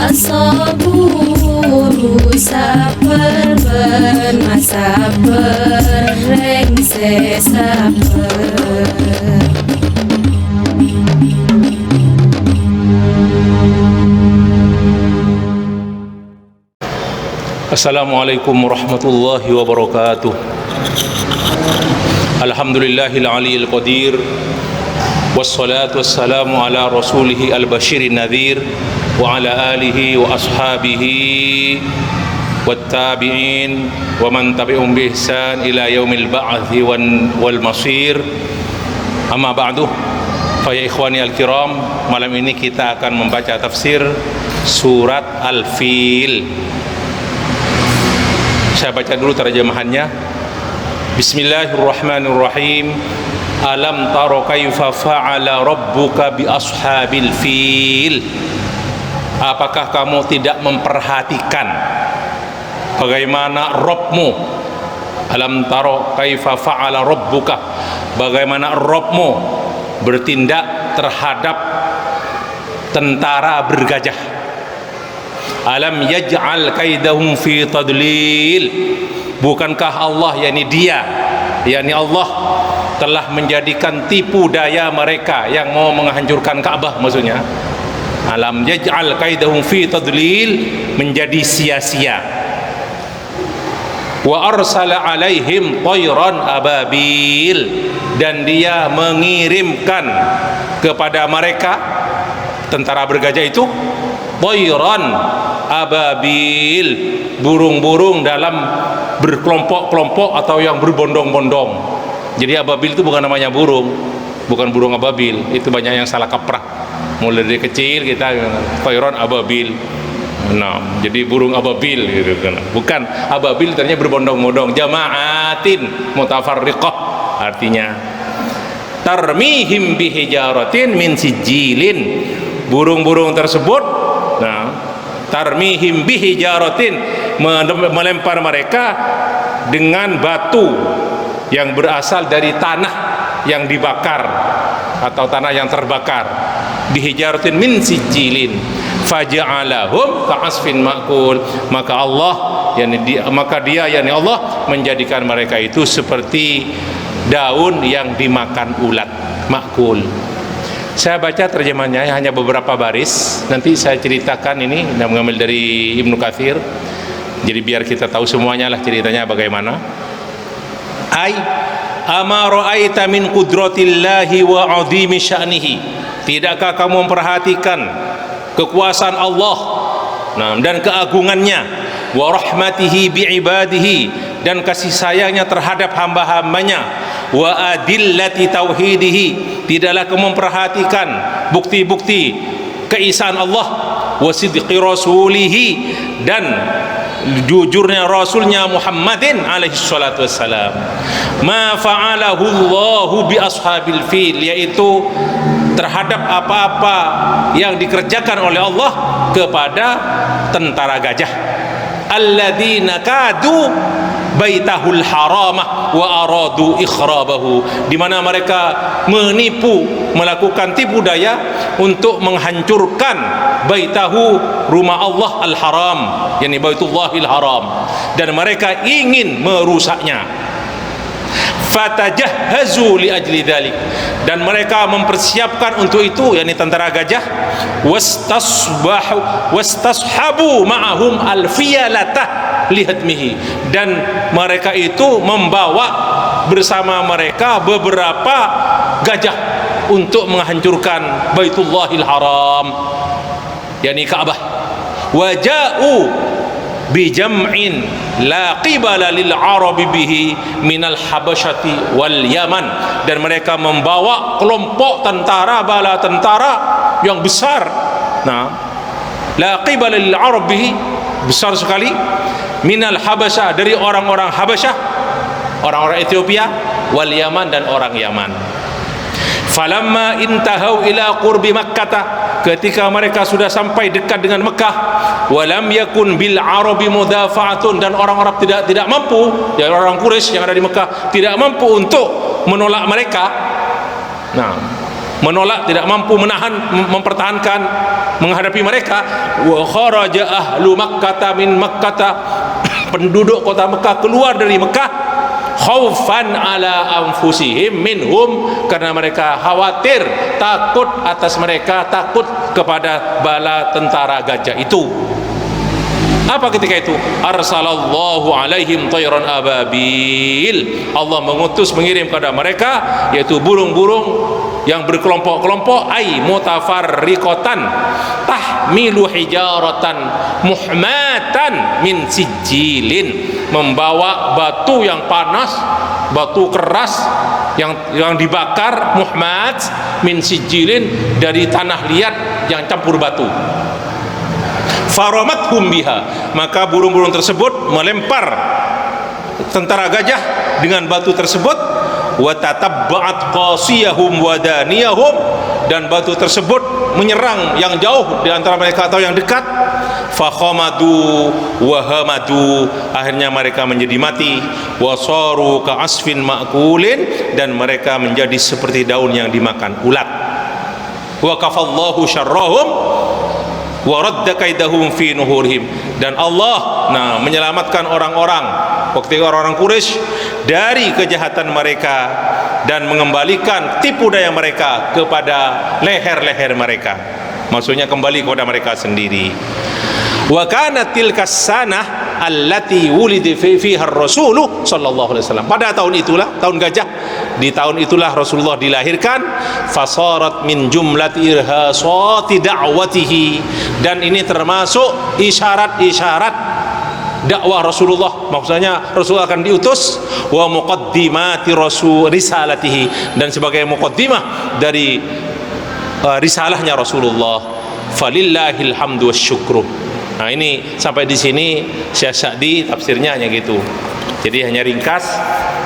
As-saburu sabar ben masabar rengse sabar. Assalamualaikum warahmatullahi wabarakatuh. Alhamdulillahil aliyil qadir. Wassalatu wassalamu ala rasulihi al-bashirin nadhir wa ala alihi wa ashabihi wattabi'in wa man tabi'um bi ihsan ila yaumil ba'thi wal masir. Amma ba'du. Fa ya ikhwani al-kiram, malam ini kita akan membaca tafsir surat Al-Fil. Saya baca dulu terjemahannya. Bismillahirrahmanirrahim. Alam taro kaifa fa'ala rabbuka bi ashabil fil. Apakah kamu tidak memperhatikan bagaimana Rabbmu? Alam taro kaifa fa'ala rabbuka, bagaimana Rabbmu bertindak terhadap tentara bergajah. Alam yaj'al kaidahum fi tadlil. Bukankah Allah, yakni dia, yakni Allah telah menjadikan tipu daya mereka yang mau menghancurkan Ka'bah, maksudnya. Alam yaj'al kaidahum fi tadlil, menjadi sia-sia. Wa arsala alaihim tayran ababil, dan dia mengirimkan kepada mereka tentara bergajah itu tayran ababil, burung-burung dalam berkelompok-kelompok atau yang berbondong-bondong. Jadi ababil itu bukan namanya burung, bukan burung ababil, itu banyak yang salah kaprah. Mulai dari kecil kita tayran ababil. Nah, jadi burung ababil gitu kan. Bukan ababil, ternyata berbondong-bondong, jama'atin mutafarriqah, artinya tarmihim bihijaratin min sijilin. Burung-burung tersebut, nah, tarmihim bihijaratin, melempar mereka dengan batu yang berasal dari tanah yang dibakar atau tanah yang terbakar. Bihijaratin min sijilin faja'alahum ka'asfin ma'kul. Maka Allah, maka dia, yakni Allah, menjadikan mereka itu seperti daun yang dimakan ulat, makul. Saya baca terjemahnya hanya beberapa baris, nanti saya ceritakan ini dan mengambil dari Ibnu Katsir. Jadi biar kita tahu semuanya lah ceritanya bagaimana. Ai ama ra'aita min qudratillahi wa 'azimi sya'nihi. Tidakkah kamu memperhatikan kekuasaan Allah, nah, dan keagungannya, wa rahmatihi bi'ibadihi, dan kasih sayangnya terhadap hamba-hambanya, wa adillati tauhidihi. Tidaklah kamu memperhatikan bukti-bukti keesaan Allah, wa sidqi rasulihi, dan jujurnya rasulnya Muhammadin alaihi salatu wassalam. Ma fa'alahu Allahu bi ashabil fil, yaitu terhadap apa-apa yang dikerjakan oleh Allah kepada tentara gajah. Alladzina kadu baitahul haramah wa aradu ikhrabahu, di mana mereka menipu, melakukan tipu daya untuk menghancurkan baitahu, rumah Allah al-haram, yakni baitullahil haram, dan mereka ingin merusaknya. Fatajahhazu li ajli dzalik, dan mereka mempersiapkan untuk itu, yakni tentara gajah. Wastashabu ma'ahum alfiyalatah lihatmihi, dan mereka itu membawa bersama mereka beberapa gajah untuk menghancurkan baitullahil haram, yakni Ka'bah. Waja'u bijam'in la qibala lil arabi bihi minal habasyati wal yaman, dan mereka membawa kelompok tentara, bala tentara yang besar. Nah, la qibala lil arabi bihi, besar sekali, minal habasyah, dari orang-orang Habasyah, orang-orang Ethiopia, wal yaman, dan orang Yaman. Falamma intahau ila qurbi Makkah, ketika mereka sudah sampai dekat dengan Mekah, walam yakun bil arabi mudafa'atun, dan orang Arab tidak mampu, ya, orang Quraisy yang ada di Mekah tidak mampu untuk menolak mereka. Nah, menolak, tidak mampu menahan, mempertahankan, menghadapi mereka. Wa kharaja ahlu Makkah min Makkah, penduduk kota Mekah keluar dari Mekah, khaufan ala anfusihim minhum, karena mereka khawatir, takut atas mereka, takut kepada bala tentara gajah itu. Apa ketika itu? Arsalallahu alaihim tayran ababil, Allah mengutus, mengirim kepada mereka, yaitu burung-burung yang berkelompok-kelompok, ai mutafarriqatan tahmilu hijaratan muhmatan min sijilin, membawa batu yang panas, batu keras yang dibakar, muhmat min sijilin, dari tanah liat yang campur batu. Faramathum biha, maka burung-burung tersebut melempar tentara gajah dengan batu tersebut. Wa tatabba'at qasiyahum wa daniyahum, dan batu tersebut menyerang yang jauh di antara mereka atau yang dekat. Fakhamadu wa hamadu, akhirnya mereka menjadi mati. Wasaru ka'asfin ma'kulin, dan mereka menjadi seperti daun yang dimakan ulat. Wa kafallahu syarrahum wa radda kaidahum fi nuhurihim, dan Allah menyelamatkan orang-orang waktu orang-orang Quraisy dari kejahatan mereka dan mengembalikan tipu daya mereka kepada leher-leher mereka, maksudnya kembali kepada mereka sendiri. Wa kanat tilkas sanah allati wulida fiha ar-rasul sallallahu alaihi wasallam, pada tahun itulah, tahun gajah, di tahun itulah Rasulullah dilahirkan. Fasarat min jumlat irhasati da'watihi, dan ini termasuk isyarat-isyarat dakwah Rasulullah, maksudnya Rasulullah akan diutus. Wa muqaddimati rasul risalatihi, dan sebagai muqaddimah dari risalahnya Rasulullah. Falillahil hamdu wasyukru. Nah, ini sampai di sini Syekh Sa'di tafsirnya hanya gitu. Jadi hanya ringkas.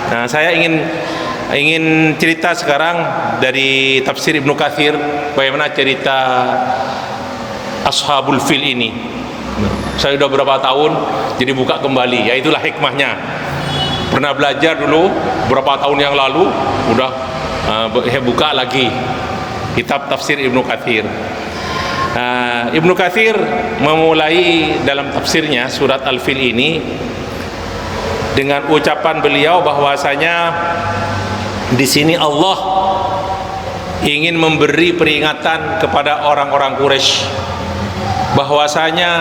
Nah, saya ingin cerita sekarang dari tafsir Ibnu Katsir, bagaimana cerita Ashabul Fil ini. Saya sudah berapa tahun jadi buka kembali, ya itulah hikmahnya. Pernah belajar dulu berapa tahun yang lalu, udah buka lagi kitab tafsir Ibnu Katsir. Ibnu Katsir memulai dalam tafsirnya surat Al-Fil ini dengan ucapan beliau bahwasanya di sini Allah ingin memberi peringatan kepada orang-orang Quraisy bahwasanya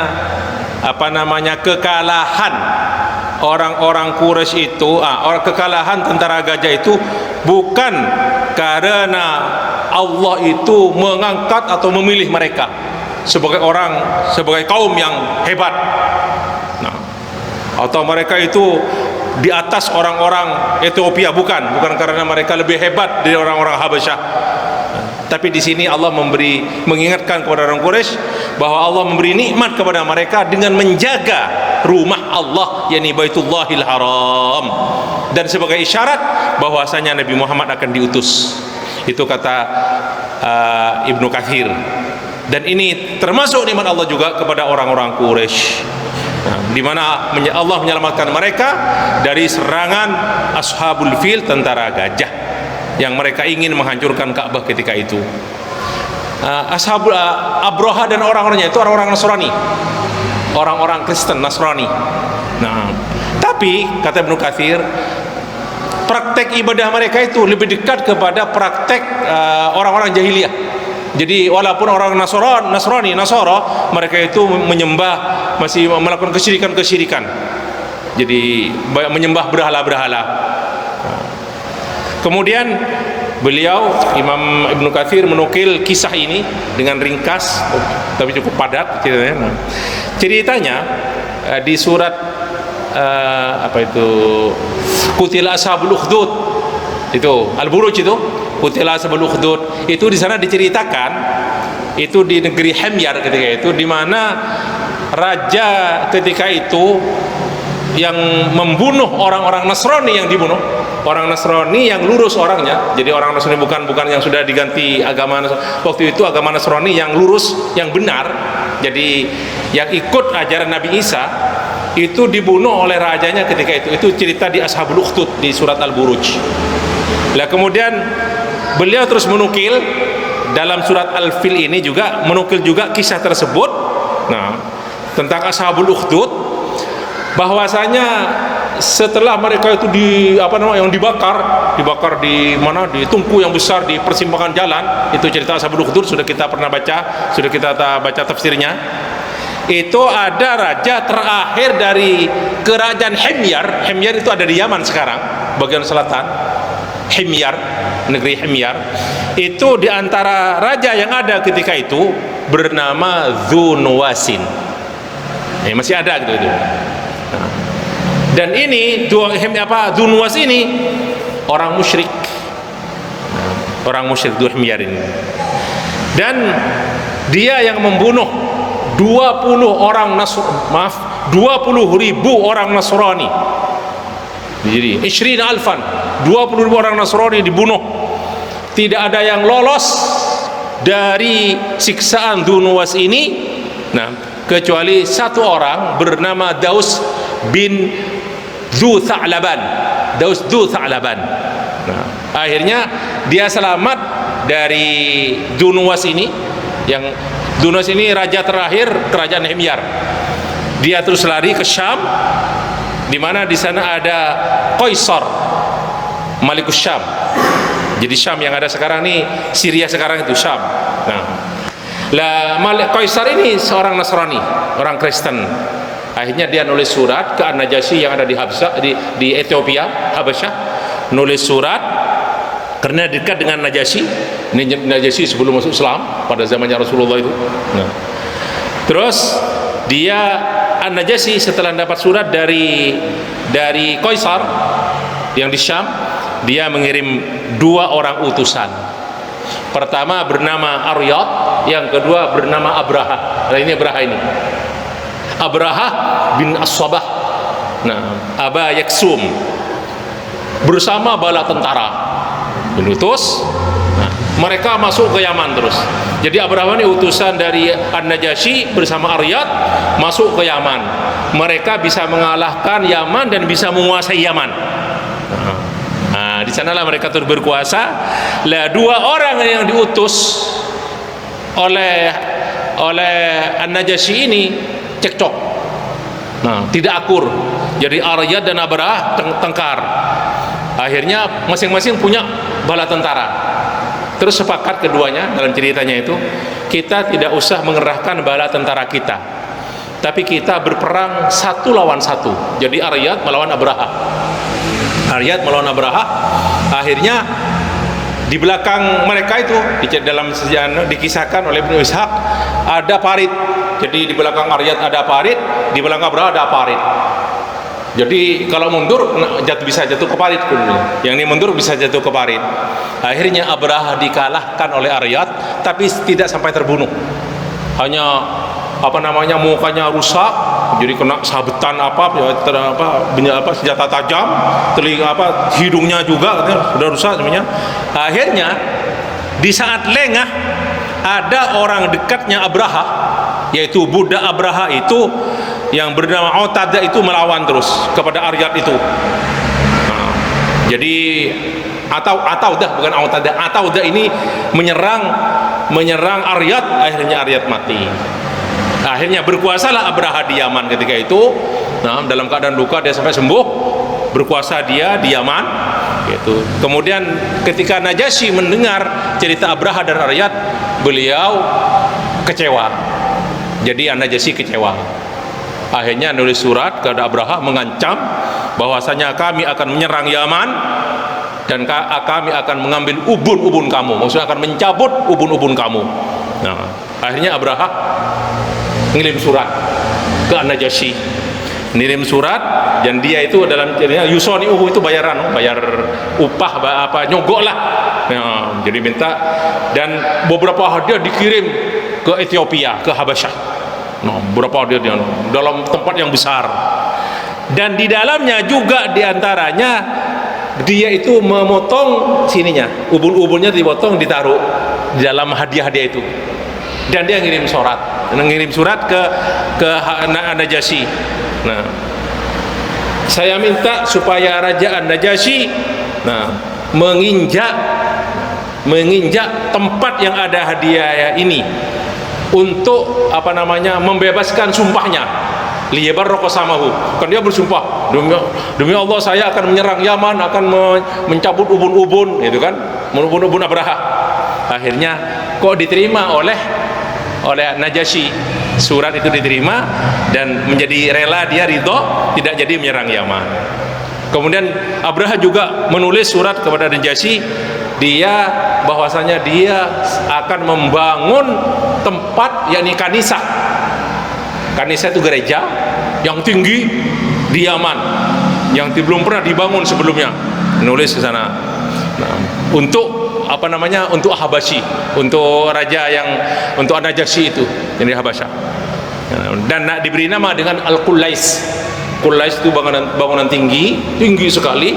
kekalahan orang-orang Quraisy itu, kekalahan tentara gajah itu bukan karena Allah itu mengangkat atau memilih mereka sebagai kaum yang hebat, atau mereka itu di atas orang-orang Ethiopia, bukan karena mereka lebih hebat dari orang-orang Habasyah. Tapi di sini Allah mengingatkan kepada orang Quraisy bahwa Allah memberi nikmat kepada mereka dengan menjaga rumah Allah, yakni Baitullahil Haram, dan sebagai isyarat bahwasanya Nabi Muhammad akan diutus. Itu kata Ibnu Katsir. Dan ini termasuk nikmat Allah juga kepada orang-orang Quraisy, di mana Allah menyelamatkan mereka dari serangan Ashabul Fil, tentara gajah yang mereka ingin menghancurkan Ka'bah ketika itu. Ashabul Abraha dan orang-orangnya itu orang-orang Nasrani, orang-orang Kristen Nasrani. Nah, tapi kata Ibnu Katsir, praktek ibadah mereka itu lebih dekat kepada praktek orang-orang jahiliyah. Jadi walaupun orang Nasrani, mereka itu masih melakukan kesyirikan. Jadi menyembah berhala-berhala. Kemudian beliau, Imam Ibnu Katsir, menukil kisah ini dengan ringkas tapi cukup padat ceritanya. Ceritanya di surat Qutila Ashabul Ukhdud, itu Al-Buruj, itu Qutila Ashabul Ukhdud, itu di sana diceritakan itu di negeri Himyar ketika itu, di mana raja ketika itu yang membunuh orang-orang Nasrani, yang dibunuh orang Nasrani yang lurus orangnya. Jadi orang Nasrani bukan yang sudah diganti agama. Waktu itu agama Nasrani yang lurus, yang benar, jadi yang ikut ajaran Nabi Isa, itu dibunuh oleh rajanya ketika itu. Itu cerita di Ashabul Ukhdud di surat Al-Buruj. Lah kemudian beliau terus menukil dalam surat Al-Fil ini juga menukil juga kisah tersebut. Nah, tentang Ashabul Ukhdud, bahwasanya setelah mereka itu yang dibakar di mana, di tungku yang besar di persimpangan jalan, itu cerita Ashabul Ukhdud sudah kita pernah baca, sudah kita baca tafsirnya. Itu ada raja terakhir dari kerajaan Himyar. Himyar itu ada di Yaman sekarang, bagian selatan. Himyar, negeri Himyar itu diantara raja yang ada ketika itu bernama Dzunwasin. Masih ada gitu itu. Nah, dan ini Dzunwas ini orang musyrik. Orang musyrik Himyar ini. Dan dia yang membunuh 20 ribu orang Nasrani. Jadi 20 ribu orang Nasrani dibunuh. Tidak ada yang lolos dari siksaan Dzunwas ini, nah, kecuali satu orang bernama Daus bin Dzu Tha'laban. Nah, akhirnya dia selamat dari Dzunwas ini. Yang Dzunwas ini raja terakhir kerajaan Himyar. Dia terus lari ke Syam, di mana di sana ada Qaisar Malikus Syam. Jadi Syam yang ada sekarang nih, Syria sekarang itu Syam. Nah, Qaisar ini seorang Nasrani, orang Kristen. Akhirnya dia nulis surat ke An-Najasyi yang ada di di Ethiopia, Habasyah. Nulis surat karena dekat dengan Najasyi. Ini Najasyi sebelum masuk Islam pada zamannya Rasulullah itu. Nah, terus dia An-Najasyi setelah dapat surat dari Qaisar yang di Syam, dia mengirim 2 orang utusan. Pertama bernama Aryad, yang kedua bernama Abraha. Nah, ini Abraha ini. Abraha bin As-Sabah. Nah, Aba Yaksum bersama bala tentara menutus. Nah, mereka masuk ke Yaman terus. Jadi Abraha ini utusan dari An-Najasyi bersama Aryad masuk ke Yaman. Mereka bisa mengalahkan Yaman dan bisa menguasai Yaman. Nah, di sanalah mereka terus berkuasa. Lah 2 orang yang diutus oleh An-Najasyi ini cekcok. Nah, tidak akur. Jadi Aryad dan Abraha tengkar. Akhirnya masing-masing punya bala tentara. Terus sepakat keduanya dalam ceritanya itu, kita tidak usah mengerahkan bala tentara kita, tapi kita berperang 1 lawan 1. Jadi Aryad melawan Abraha. Akhirnya di belakang mereka itu dalam sejarah dikisahkan oleh Ibnu Ishaq ada parit. Jadi di belakang Aryad ada parit, di belakang Abraha ada parit. Jadi kalau mundur bisa jatuh ke parit, yang ini mundur bisa jatuh ke parit. Akhirnya Abraha dikalahkan oleh Aryad, tapi tidak sampai terbunuh. Hanya mukanya rusak, jadi kena sabetan senjata tajam, telinga hidungnya juga sudah rusak semuanya. Akhirnya di saat lengah ada orang dekatnya Abraha, yaitu budak Abraha itu yang bernama Autadah itu melawan terus kepada Aryad itu. Nah, jadi Autadah bukan Autadah. Autadah ini menyerang Aryad, akhirnya Aryad mati. Akhirnya berkuasalah Abraha di Yaman ketika itu. Nah, dalam keadaan luka dia sampai sembuh, berkuasa dia di Yaman gitu. Kemudian ketika Najasyi mendengar cerita Abraha dan Aryad, beliau kecewa. Jadi Najasyi kecewa. Akhirnya nulis surat ke Abraha mengancam bahwasanya kami akan menyerang Yaman dan kami akan mengambil ubun-ubun kamu, maksudnya akan mencabut ubun-ubun kamu. Nah, akhirnya Abraha ngirim surat ke Najasyi, ngirim surat, dan dia itu dalam ceritanya Yusoni itu bayar upah nyogok lah. Nah, jadi minta, dan beberapa hadiah dikirim ke Ethiopia, ke Habasyah. Nah, beberapa hadiah dalam tempat yang besar, dan di dalamnya juga diantaranya dia itu memotong sininya, ubun-ubunnya dipotong, ditaruh di dalam hadiah-hadiah itu. Dan dia ngirim surat ke Najasyi. Nah, saya minta supaya Raja Najasyi menginjak menginjak tempat yang ada hadiah ini untuk membebaskan sumpahnya. Liyabarraqa samahu, kan dia bersumpah, demi Allah saya akan menyerang Yaman, akan mencabut ubun-ubun, itu kan, ubun-ubun Abraha. Akhirnya kok diterima oleh Najasyi, surat itu diterima dan menjadi rela, dia ridho tidak jadi menyerang Yaman. Kemudian Abraha juga menulis surat kepada Najasyi, bahwasanya dia akan membangun tempat, yakni kanisah. Kanisah itu gereja yang tinggi di Yaman, yang belum pernah dibangun sebelumnya. Menulis ke sana. Nah, untuk untuk Habasyi, untuk raja untuk Najasyi itu yang di Habasyah. Dan diberi nama dengan Al-Qullais. Qullais itu bangunan tinggi sekali.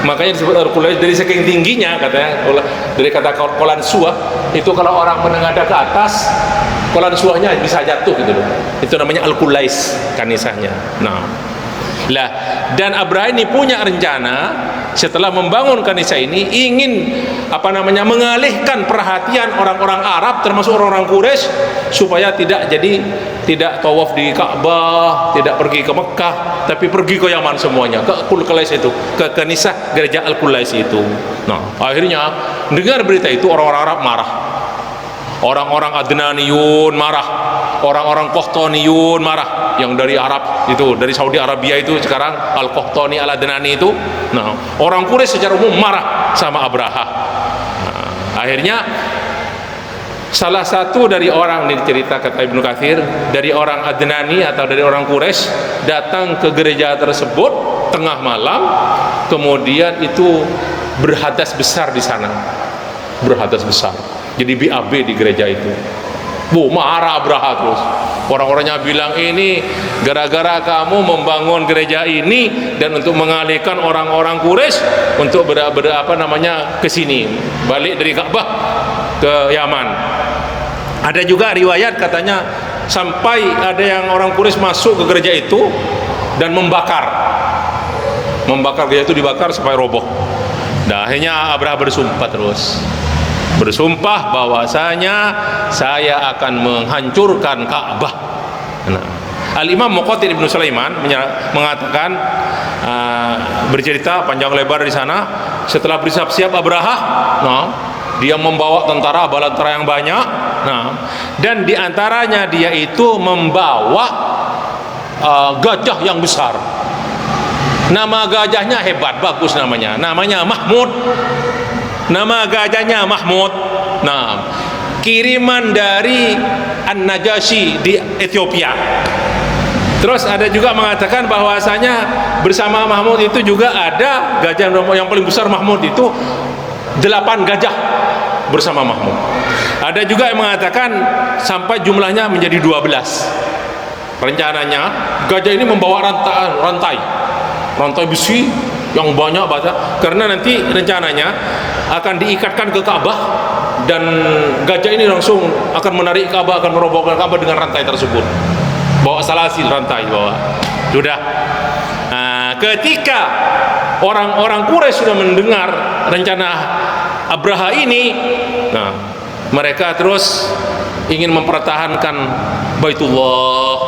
Makanya disebut Al-Qullais, dari saking tingginya, katanya, dari kata kolan suah itu, kalau orang menengadah ke atas, kolan suahnya bisa jatuh gitu loh. Itu namanya Al-Qullais, kanisahnya. Nah, dan Abraha ini punya rencana setelah membangun kanisah ini, ingin mengalihkan perhatian orang-orang Arab, termasuk orang-orang Quraisy, supaya tidak tawaf di Ka'bah, tidak pergi ke Mekah, tapi pergi ke Yaman semuanya, ke Al-Qullais itu, ke kanisah gereja Al-Qullais itu. Nah, akhirnya dengar berita itu, orang-orang Arab marah, orang-orang Adnaniyun marah, orang-orang Qahtaniyun marah, yang dari Arab itu, dari Saudi Arabia itu sekarang Al-Qahtani Al-Adnani itu. Nah, orang Quraisy secara umum marah sama Abraha. Nah, akhirnya salah satu dari orang, ini cerita kata Ibnu Katsir, dari orang Adnani atau dari orang Quraisy datang ke gereja tersebut tengah malam, kemudian itu berhadas besar di sana, berhadas besar, jadi BAB di gereja itu. Marah Abraha terus. Orang-orangnya bilang, ini gara-gara kamu membangun gereja ini dan untuk mengalihkan orang-orang Quraisy untuk ke sini, balik dari Ka'bah ke Yaman. Ada juga riwayat katanya sampai ada yang orang Quraisy masuk ke gereja itu dan membakar gereja itu, dibakar sampai roboh. Nah, akhirnya Abraha bersumpah bahwasanya saya akan menghancurkan Ka'bah. Nah, Al-Imam Muqatil Ibnu Sulaiman mengatakan, bercerita panjang lebar di sana, setelah bersiap-siap Abraha, dia membawa bala tentara yang banyak, dan diantaranya dia itu membawa gajah yang besar. Nama gajahnya hebat, bagus namanya Mahmud. Nama gajahnya Mahmud. Nah, kiriman dari An-Najasyi di Ethiopia. Terus ada juga mengatakan bahwasanya bersama Mahmud itu juga ada gajah yang paling besar. Mahmud itu 8 gajah bersama Mahmud. Ada juga yang mengatakan sampai jumlahnya menjadi 12. Rencananya gajah ini membawa rantai besi yang banyak karena nanti rencananya akan diikatkan ke Ka'bah, dan gajah ini langsung akan menarik Ka'bah, akan merobohkan Ka'bah dengan rantai tersebut, bawa salasil rantai bawa. Sudah. Ketika orang-orang Quraisy sudah mendengar rencana Abraha ini, mereka terus ingin mempertahankan Baitullah.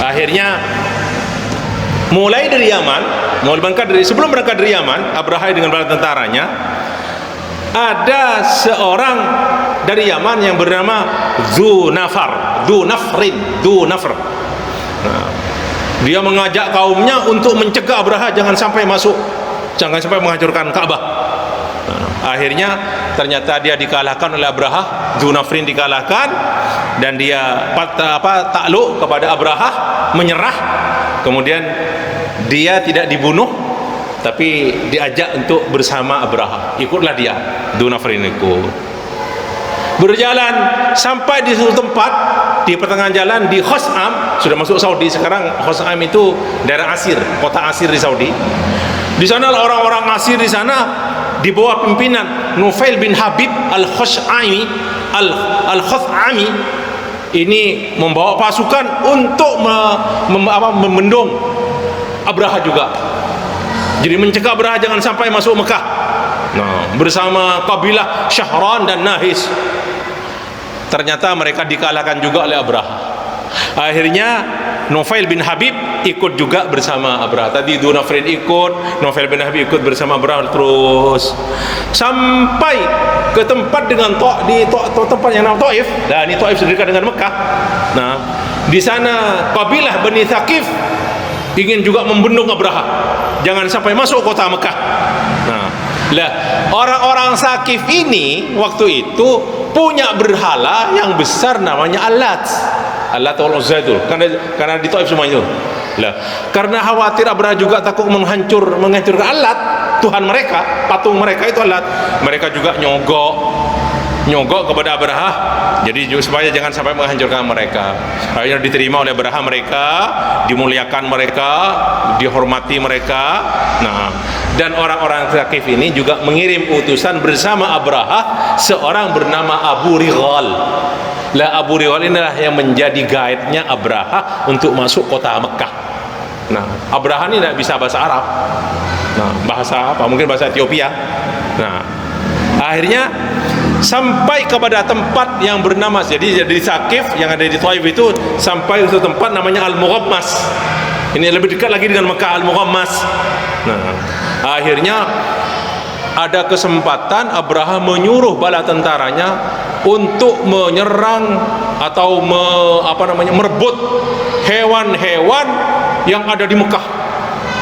Akhirnya mulai dari Yaman, sebelum berangkat dari Yaman, Abraha dengan bala tentaranya, ada seorang dari Yaman yang bernama Dzu Nafr. Dia mengajak kaumnya untuk mencegah Abraha jangan sampai menghancurkan Ka'bah. Akhirnya ternyata dia dikalahkan oleh Abraha. Dzu Nafrin dikalahkan dan dia takluk kepada Abraha, menyerah. Kemudian dia tidak dibunuh, tapi diajak untuk bersama Abraha. Ikutlah dia, Dzu Nafrin ikut. Berjalan sampai di suatu tempat, di pertengahan jalan di Khos'am, sudah masuk Saudi sekarang. Khos'am itu daerah Asir, kota Asir di Saudi. Di sana orang-orang Asir di sana di bawah pimpinan Nufail bin Habib Al-Khos'ami. Ini membawa pasukan untuk membendung Abraha juga. Jadi mencegah Abraha jangan sampai masuk Mekah. Nah, bersama kabilah Syahran dan Nahis. Ternyata mereka dikalahkan juga oleh Abraha. Akhirnya Nufail bin Habib ikut juga bersama Abraha. Tadi Dhu Nafrin ikut, Nufail bin Habib ikut bersama Abraha, terus sampai ke tempat dengan tempat yang nama Taif. Nah, ini Taif dekat dengan Mekah. Nah, di sana kabilah Bani Thaqif ingin juga membendung Abraha, jangan sampai masuk kota Mekah. Nah, lah orang-orang Thaqif ini waktu itu punya berhala yang besar namanya Allat wal Uzza itu, karena di Taif semua itu. Lah, karena khawatir Abraha juga takut menghancurkan Allat, Tuhan mereka, patung mereka itu Allat. Mereka juga nyogok kepada Abraha, jadi supaya jangan sampai menghancurkan mereka. Akhirnya diterima oleh Abraha, mereka dimuliakan, mereka dihormati mereka. Nah, dan orang-orang Thaqif ini juga mengirim utusan bersama Abraha, seorang bernama Abu Righal. Lah, Abu Righal inilah yang menjadi guide-nya Abraha untuk masuk kota Mekah. Nah, Abraha ini tidak bisa bahasa Arab. Nah, bahasa apa? Mungkin bahasa Ethiopia. Nah, akhirnya sampai kepada tempat yang bernama, jadi di Thaqif yang ada di Taif itu, sampai ke tempat namanya Al-Mughammas. Ini lebih dekat lagi dengan Mekah, Al-Mughammas. Nah, akhirnya ada kesempatan Abraha menyuruh bala tentaranya untuk menyerang atau merebut hewan-hewan yang ada di Mekah.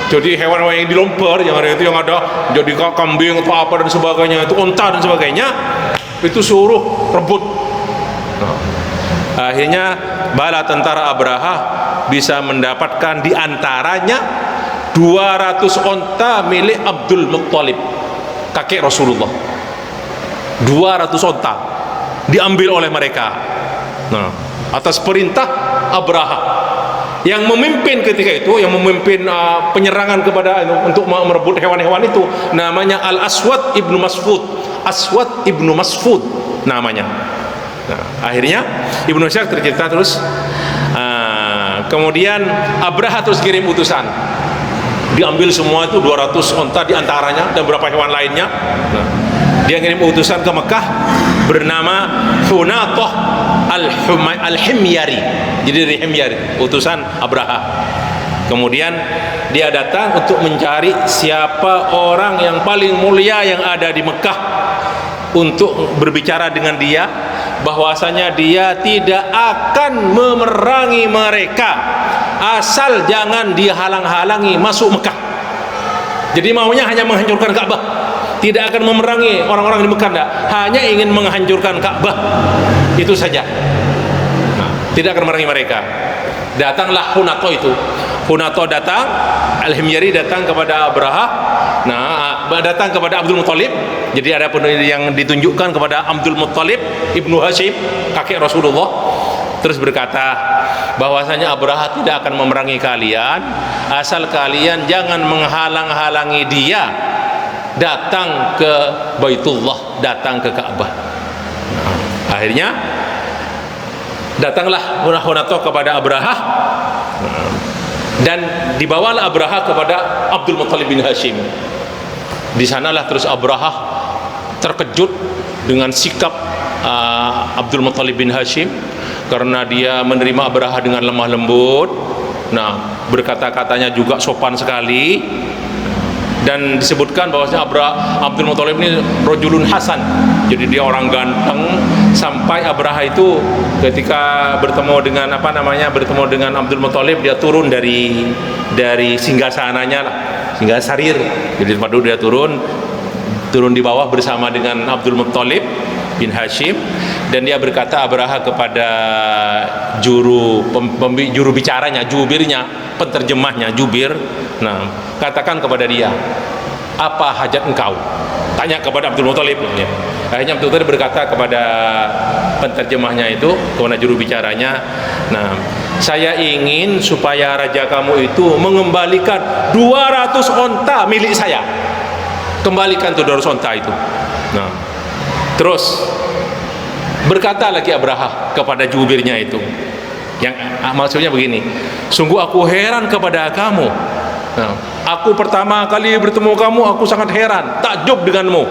Jadi hewan-hewan yang dilempar, yang ada itu, yang ada jadi kambing atau apa dan sebagainya, itu unta dan sebagainya, itu suruh rebut. Nah, akhirnya bala tentara Abraha bisa mendapatkan di antaranya 200 onta milik Abdul Muttalib, kakek Rasulullah. 200 onta diambil oleh mereka. Nah, atas perintah Abraha yang memimpin ketika itu, yang memimpin penyerangan kepada untuk merebut hewan-hewan itu, namanya Al-Aswad ibnu Mas'ud. Aswad ibnu Mas'ud namanya. Nah, akhirnya Ibnu Syaikh tercerita terus. Kemudian Abraha terus kirim utusan, diambil semua itu 200 onta diantaranya dan beberapa hewan lainnya. Nah, dia kirim utusan ke Mekah bernama Hunatah Al-Himyari. Jadi dari Himyari, utusan Abraha. Kemudian dia datang untuk mencari siapa orang yang paling mulia yang ada di Mekah, untuk berbicara dengan dia bahwasanya dia tidak akan memerangi mereka asal jangan dihalang-halangi masuk Mekah. Jadi maunya hanya menghancurkan Ka'bah, tidak akan memerangi orang-orang di Mekah, enggak. Hanya ingin menghancurkan Ka'bah, itu saja. Nah, tidak akan memerangi mereka. Datanglah Hunato itu. Hunato datang, Al-Himyari datang kepada Abraha. Nah, datang kepada Abdul Muttalib. Jadi ada pun yang ditunjukkan kepada Abdul Muttalib ibnu Hashim, kakek Rasulullah. Terus berkata bahwasanya Abraha tidak akan memerangi kalian asal kalian jangan menghalang-halangi dia datang ke Baitullah, datang ke Ka'bah. Nah, akhirnya datanglah Hunato kepada Abraha, dan dibawalah Abraha kepada Abdul Muttalib bin Hashim. Di sanalah terus Abraha terkejut dengan sikap Abdul Muttalib bin Hashim, karena dia menerima Abraha dengan lemah lembut. Nah, berkata-katanya juga sopan sekali, dan disebutkan bahwasanya Abdul Muttalib ini rajulun hasan, jadi dia orang ganteng. Sampai Abraha itu ketika bertemu dengan Abdul Muttalib, dia turun dari singgasananya lah, singgah sarir. Jadi tempat dulu dia turun di bawah bersama dengan Abdul Muttalib bin Hashim, dan dia berkata Abraha kepada juru bicaranya, jubirnya, penterjemahnya, jubir. Nah, katakan kepada dia, apa hajat engkau? Tanya kepada Abdul Muttalib. Akhirnya Abdul Muttalib berkata kepada penterjemahnya itu, kepada juru bicaranya, nah, saya ingin supaya raja kamu itu mengembalikan 200 onta milik saya. Kembalikan tuh 200 onta itu. Nah, terus berkata lagi Abraha kepada jubirnya itu, yang maksudnya begini, sungguh aku heran kepada kamu, Nah, aku pertama kali bertemu kamu, aku sangat heran, takjub denganmu.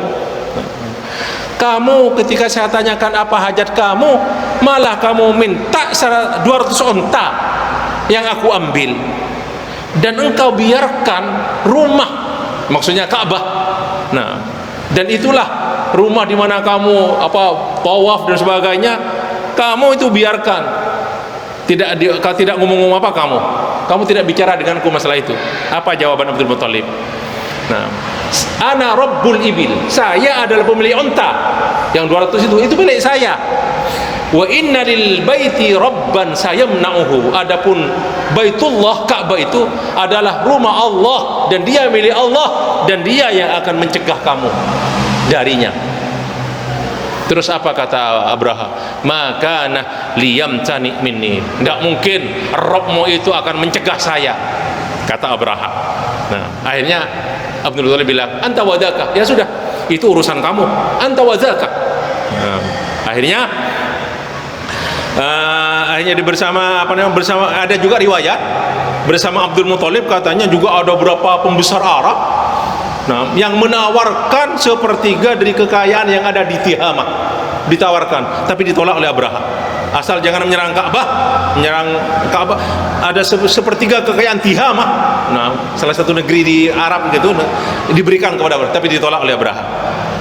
Kamu ketika saya tanyakan apa hajat kamu, malah kamu minta 200 onta yang aku ambil, dan engkau biarkan rumah, maksudnya Ka'bah. Nah, dan itulah rumah di mana kamu tawaf dan sebagainya, kamu itu biarkan. Tidak ngomong-ngomong apa kamu tidak bicara denganku masalah itu. Apa jawaban Abdul Muthalib? Nah, ana rabbul ibil, saya adalah pemilik onta yang 200 itu milik saya. Wa inna lil baiti rabban sayamna'uhu, adapun Baitullah Ka'bah itu adalah rumah Allah dan dia milik Allah, dan dia yang akan mencegah kamu darinya. Terus apa kata Abraha? Maka liyamtani minni, tidak mungkin Rabbmu itu akan mencegah saya, kata Abraha. Nah, akhirnya Abdul Muthalib bilang, anta wadaka, ya sudah, itu urusan kamu, anta wadaka. Nah, akhirnya bersama ada juga riwayat bersama Abdul Muthalib, katanya juga ada beberapa pembesar Arab, nah, yang menawarkan sepertiga dari kekayaan yang ada di Tihamah, ditawarkan, tapi ditolak oleh Abraha. Asal jangan menyerang Ka'bah, ada sepertiga kekayaan Tihamah, nah, salah satu negeri di Arab gitu, diberikan kepada Abraha, tapi ditolak oleh Abraha.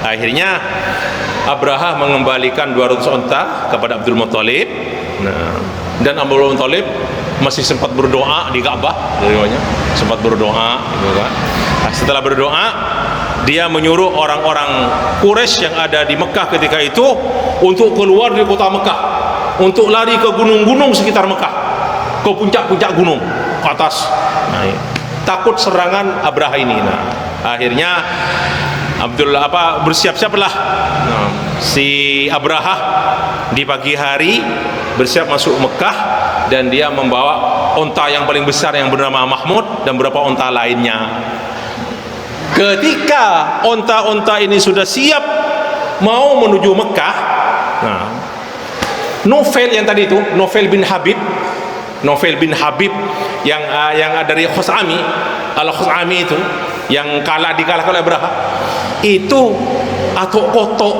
Akhirnya Abraha mengembalikan 200 onta kepada Abdul Muthalib. Nah, dan Abdul Muthalib masih sempat berdoa di Ka'bah, sempat berdoa gitu kan. Nah, setelah berdoa, dia menyuruh orang-orang Quraisy yang ada di Mekah ketika itu untuk keluar dari kota Mekah, untuk lari ke gunung-gunung sekitar Mekah, ke puncak-puncak gunung ke atas. Nah, takut serangan Abraha ini. Nah, akhirnya bersiap-siaplah si Abraha di pagi hari, bersiap masuk Mekah, dan dia membawa onta yang paling besar yang bernama Mahmud dan beberapa onta lainnya. Ketika onta-onta ini sudah siap mau menuju Mekah, nah, Nufail yang tadi itu, Nufail bin Habib yang dari Khuzami, Al-Khuzami itu yang dikalahkan oleh Abraha, itu atok-kotok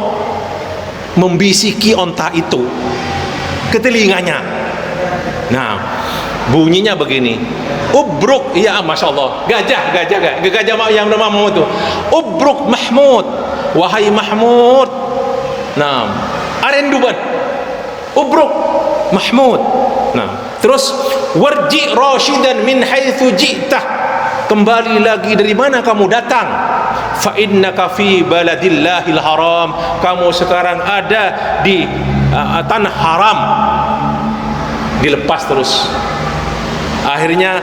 membisiki onta itu ke telinganya. Nah, bunyinya begini, ubruk, ya masya Allah, gajah yang bernama Mahmud itu, ubruk Mahmud, wahai Mahmud. Nah, arenduban, ubruk Mahmud. Nah, terus warji rasyidan min haitsu ji'tah, kembali lagi dari mana kamu datang. Fa innaka fi baladillahil haram, kamu sekarang ada di tanah haram. Dilepas terus. Akhirnya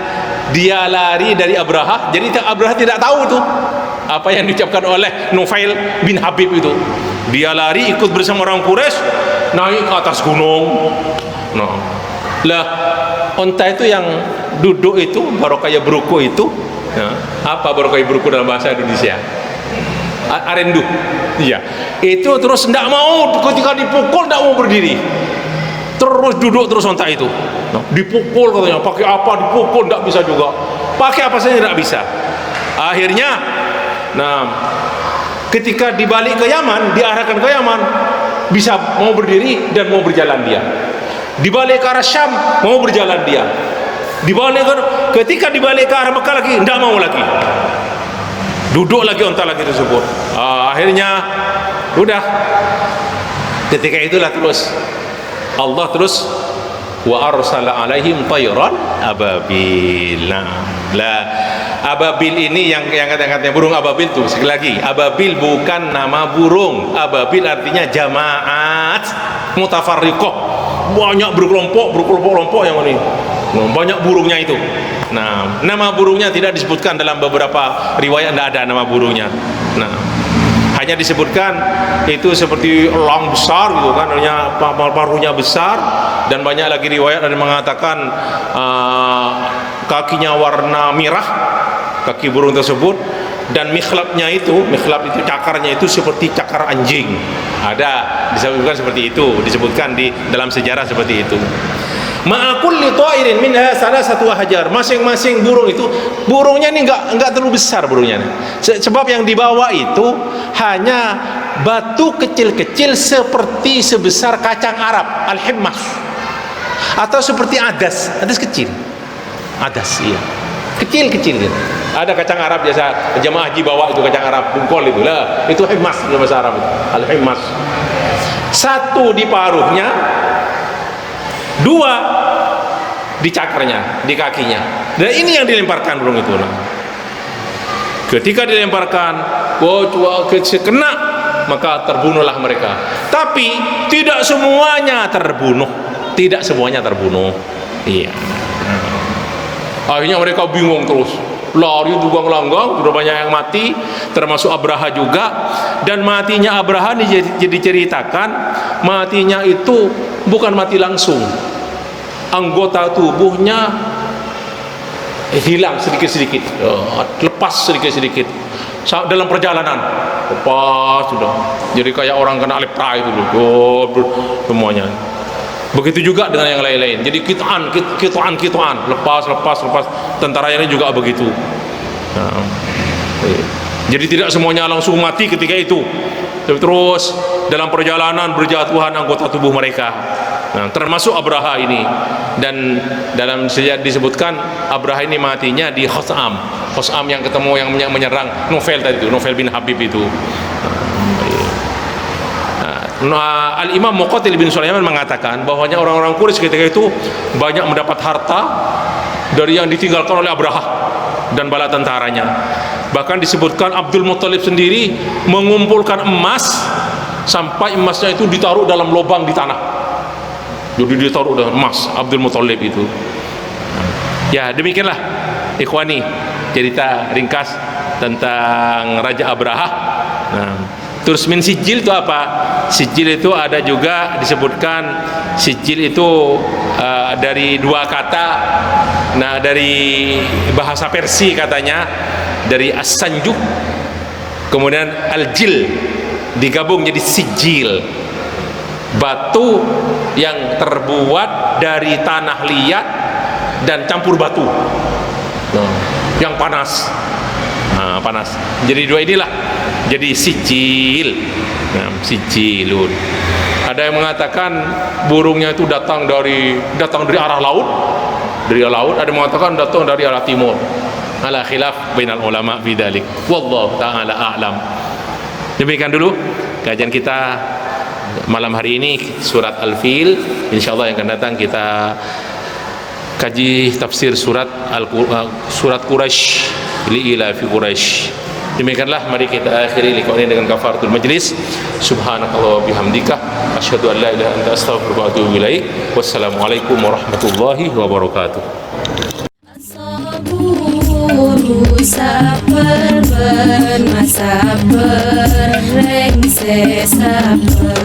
dia lari dari Abraha. Jadi Abraha tidak tahu tuh apa yang diucapkan oleh Nufail bin Habib itu. Dia lari ikut bersama orang Quraisy naik ke atas gunung. Nah, lah onta itu yang duduk itu barokaya beruku itu. Nah, apa barokaya beruku dalam bahasa Indonesia? Arendu. Iya. Itu terus tidak mau, ketika dipukul tidak mau berdiri. Terus duduk terus onta itu. Nah, dipukul katanya, pakai apa dipukul tidak bisa juga. Pakai apa saja tidak bisa. Akhirnya, nah, ketika dibalik ke Yaman, diarahkan ke Yaman, bisa mau berdiri dan mau berjalan dia. Dibalik ke arah Syam, mau berjalan dia. Ketika dibalik ke arah Mekah lagi, tidak mau lagi. Duduk lagi onta lagi tersebut. Akhirnya, udah. Ketika itulah terus Allah terus wa arsala alaihim tayran ababil. Nah, ababil ini yang kata-katanya burung ababil tuh, sekali lagi, ababil bukan nama burung. Ababil artinya jamaat mutafarriqah, banyak berkelompok yang ini, banyak burungnya itu. Nah, nama burungnya tidak disebutkan dalam beberapa riwayat, tidak ada nama burungnya. Nah, hanya disebutkan itu seperti elang besar gitu kan, hanya paruhnya besar, dan banyak lagi riwayat ada yang mengatakan kakinya warna merah, kaki burung tersebut, dan mikhlab itu cakarnya itu seperti cakar anjing. Ada disebutkan seperti itu, disebutkan di dalam sejarah seperti itu. Ma'akulli ta'irin minha salasatu ahjar. Masing-masing burung itu, burungnya ini enggak terlalu besar burungnya. Sebab yang dibawa itu hanya batu kecil-kecil seperti sebesar kacang Arab, al-himmas. Atau seperti adas kecil. Adas, iya. Kecil-kecil gitu. Ada kacang Arab biasa jemaah haji bawa itu kacang Arab bungkol itu lah. Itu himmas dalam bahasa Arab. Al-himmas. Satu di paruhnya, dua di cakarnya, di kakinya. Dan ini yang dilemparkan burung itu. Nah, ketika dilemparkan, kena, maka terbunuhlah mereka. Tapi tidak semuanya terbunuh. Tidak semuanya terbunuh. Iya. Akhirnya mereka bingung terus. Lari tunggang-langgang, sudah banyak yang mati, termasuk Abraha juga. Dan matinya Abraha ini jadi ceritakan, matinya itu bukan mati langsung. Anggota tubuhnya hilang sedikit-sedikit, lepas sedikit-sedikit dalam perjalanan, lepas sudah. Jadi kayak orang kena lepra itu loh, semuanya. Begitu juga dengan yang lain-lain. Jadi kituan, lepas. Tentaranya ini juga begitu. Nah, jadi tidak semuanya langsung mati ketika itu. Terus dalam perjalanan berjatuhan anggota tubuh mereka. Nah, termasuk Abraha ini. Dan dalam sejarah disebutkan Abraha ini matinya di Khos'am yang ketemu yang menyerang Novel tadi itu, Novel bin Habib itu. Nah, Al-Imam Muqatil bin Sulaiman mengatakan bahwanya orang-orang Quraisy ketika itu banyak mendapat harta dari yang ditinggalkan oleh Abraha dan bala tentaranya. Bahkan disebutkan Abdul Muthalib sendiri mengumpulkan emas sampai emasnya itu ditaruh dalam lubang di tanah. Jadi ditaruh dalam emas Abdul Muthalib itu. Ya, demikianlah ikhwani cerita ringkas tentang Raja Abraha. Nah, terus min sijil itu apa? Sijil itu ada juga disebutkan sijil itu dari dua kata. Nah, dari bahasa Persia katanya, dari as-sanjuk, kemudian al-jil digabung jadi sijil. Batu yang terbuat dari tanah liat dan campur batu. Nah, yang panas. Nah, panas. Jadi dua inilah jadi sijil. Nah, sijilun. Ada yang mengatakan burungnya itu datang dari arah laut, ada yang mengatakan datang dari arah timur. Ala khilaf bainal ulama bidzalik. Wallahu taala a'lam. Demikian dulu kajian kita malam hari ini surat Al-Fil. Insyaallah yang akan datang kita kaji tafsir surat Quraisy, li ila fi Quraisy. Demikianlah, mari kita akhiri liqa ini dengan kafaratul majlis. Subhanakallah wa bihamdika asyhadu an la ilaha illa anta astaghfiruka wa atubu ilaik. Wassalamualaikum warahmatullahi wabarakatuh. Saburu sabar bermasa berengse sabar.